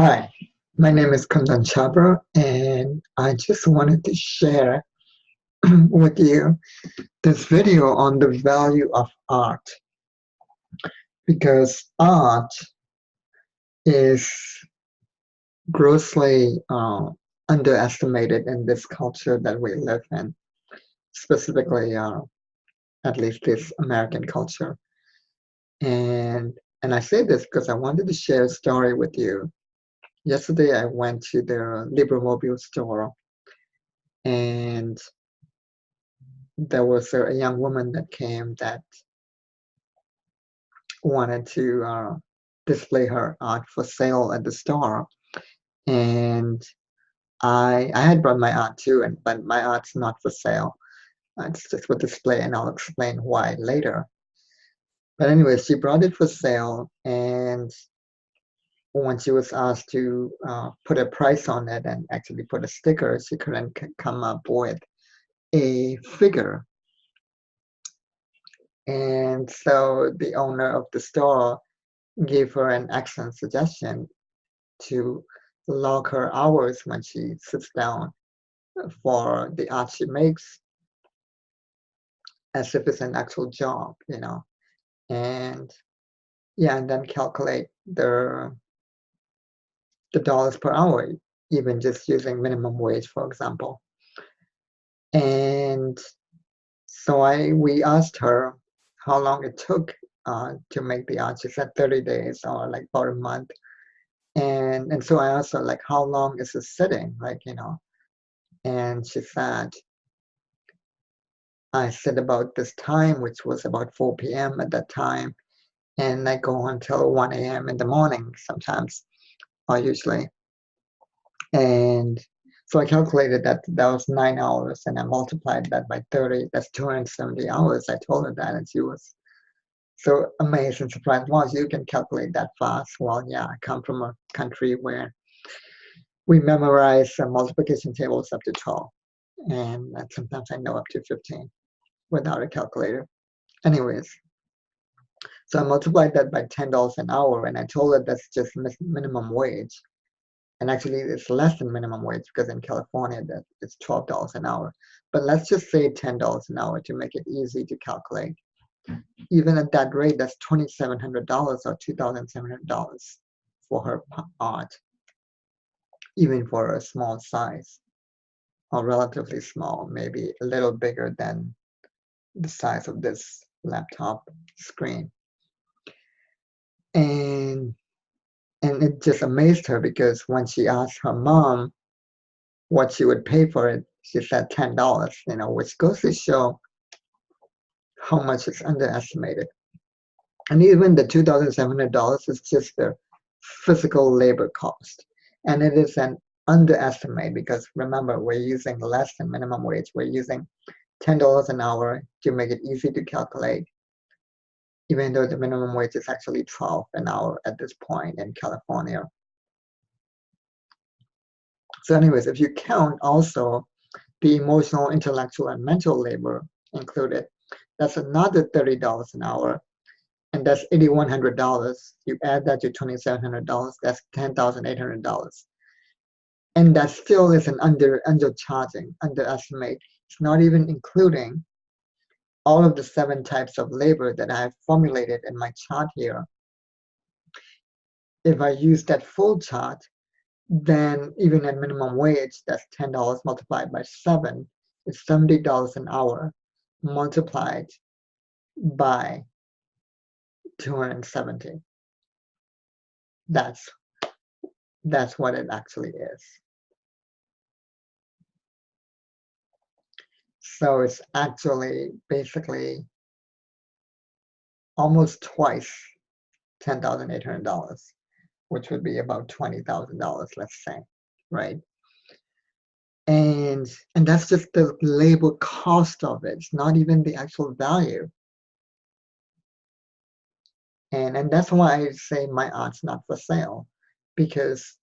Hi, my name is Kundan Chabra, and I just wanted to share with you this video on the value of art because art is grossly underestimated in this culture that we live in, specifically, at least this American culture. And I say this because I wanted to share a story with you. Yesterday, I went to the Libremobile store, and there was a young woman that came that wanted to display her art for sale at the store, and I had brought my art too, and but my art's not for sale. It's just for display, and I'll explain why later. But anyway, she brought it for sale, and when she was asked to put a price on it and actually put a sticker, she couldn't come up with a figure. And so the owner of the store gave her an excellent suggestion to log her hours when she sits down for the art she makes as if it's an actual job. And yeah, and then calculate the dollars per hour, even just using minimum wage, for example. And so we asked her how long it took to make the art. She said 30 days or like about a month. And so I asked her like, how long is it sitting? And she said, I sit about this time, which was about 4 p.m. at that time, and I go until 1 a.m. in the morning sometimes, or usually. And so I calculated that that was 9 hours, and I multiplied that by 30. That's 270 hours. I told her that, and she was so amazed and surprised. Wow, you can calculate that fast. Well, yeah, I come from a country where we memorize multiplication tables up to 12, and sometimes I know up to 15 without a calculator. Anyways, so I multiplied that by $10 an hour, and I told her that's just minimum wage. And actually, it's less than minimum wage because in California, that it's $12 an hour. But let's just say $10 an hour to make it easy to calculate. Even at that rate, that's $2,700 or $2,700 for her art, even for a small size or relatively small, maybe a little bigger than the size of this laptop screen. And and it just amazed her because when she asked her mom what she would pay for it, she said $10, which goes to show how much it's underestimated. And even the $2,700 is just the physical labor cost. And it is an underestimate because remember, we're using less than minimum wage. We're using $10 an hour to make it easy to calculate, even though the minimum wage is actually 12 an hour at this point in California. So anyways, if you count also the emotional, intellectual, and mental labor included, that's another $30 an hour, and that's $8,100. You add that to $2,700, that's $10,800. And that still is an undercharging, underestimate. It's not even including all of the 7 types of labor that I've formulated in my chart here. If I use that full chart, then even at minimum wage, that's $10 multiplied by 7, it's $70 an hour multiplied by 270. That's what it actually is. So it's actually basically almost twice $10,800, which would be about $20,000, let's say, right? And that's just the labor cost of it. It's not even the actual value. And that's why I say my art's not for sale, because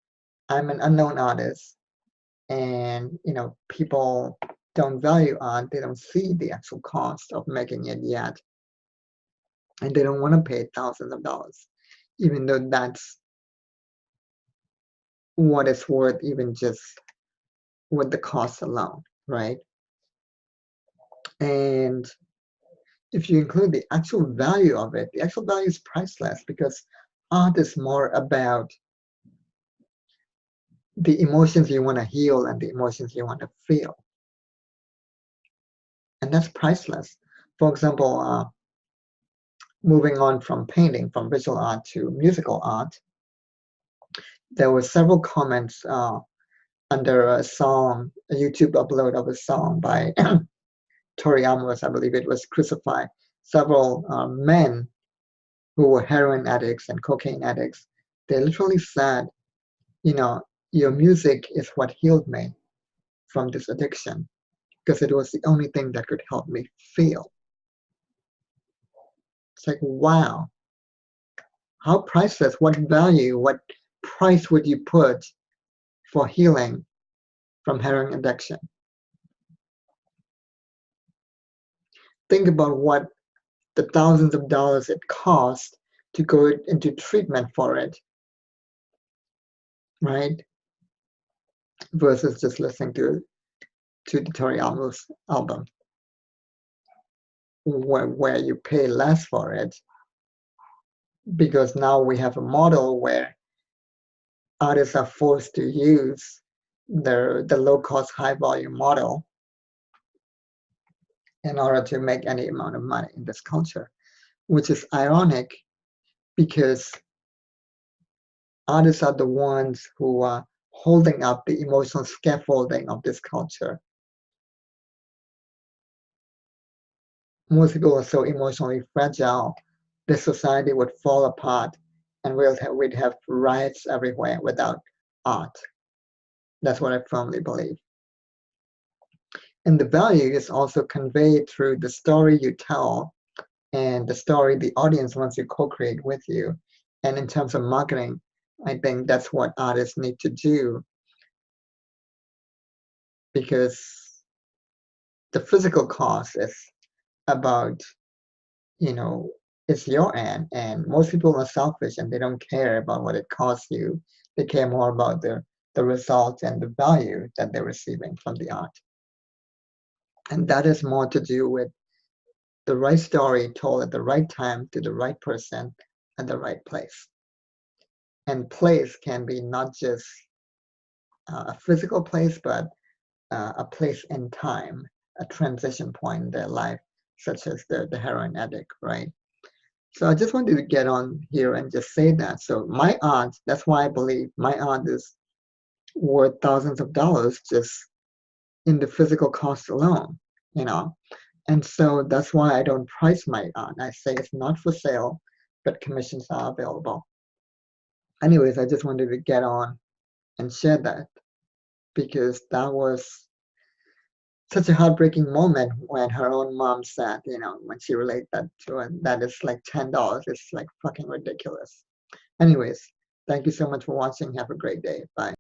I'm an unknown artist, and people don't value art. They don't see the actual cost of making it yet, and they don't want to pay thousands of dollars, even though that's what it's worth even just with the cost alone, right? And if you include the actual value of it, the actual value is priceless because art is more about the emotions you want to heal and the emotions you want to feel. And that's priceless. For example, moving on from painting, from visual art to musical art, there were several comments under a song, a YouTube upload of a song by Tori Amos, I believe it was Crucify. Several men who were heroin addicts and cocaine addicts, they literally said, you know, your music is what healed me from this addiction because it was the only thing that could help me feel. It's like, wow, how priceless, what value, what price would you put for healing from heroin addiction? Think about what the thousands of dollars it cost to go into treatment for it, right? Versus just listening to the Tori Amos album, where you pay less for it because now we have a model where artists are forced to use the low cost, high volume model in order to make any amount of money in this culture, which is ironic because artists are the ones who are holding up the emotional scaffolding of this culture. Most people are so emotionally fragile, the society would fall apart and we'd have riots everywhere without art. That's what I firmly believe. And the value is also conveyed through the story you tell and the story the audience wants to co-create with you. And in terms of marketing, I think that's what artists need to do because the physical cost is about, you know, it's your end. And most people are selfish and they don't care about what it costs you. They care more about the result and the value that they're receiving from the art. And that is more to do with the right story told at the right time to the right person at the right place. And place can be not just a physical place, but a place in time, a transition point in their life, such as the heroin addict, right? So I just wanted to get on here and just say that. So my art, that's why I believe my art is worth thousands of dollars just in the physical cost alone, you know? And so that's why I don't price my art. I say it's not for sale, but commissions are available. Anyways, I just wanted to get on and share that because that was such a heartbreaking moment when her own mom said, you know, when she relayed that to her, that is like $10. It's like fucking ridiculous. Anyways, thank you so much for watching. Have a great day. Bye.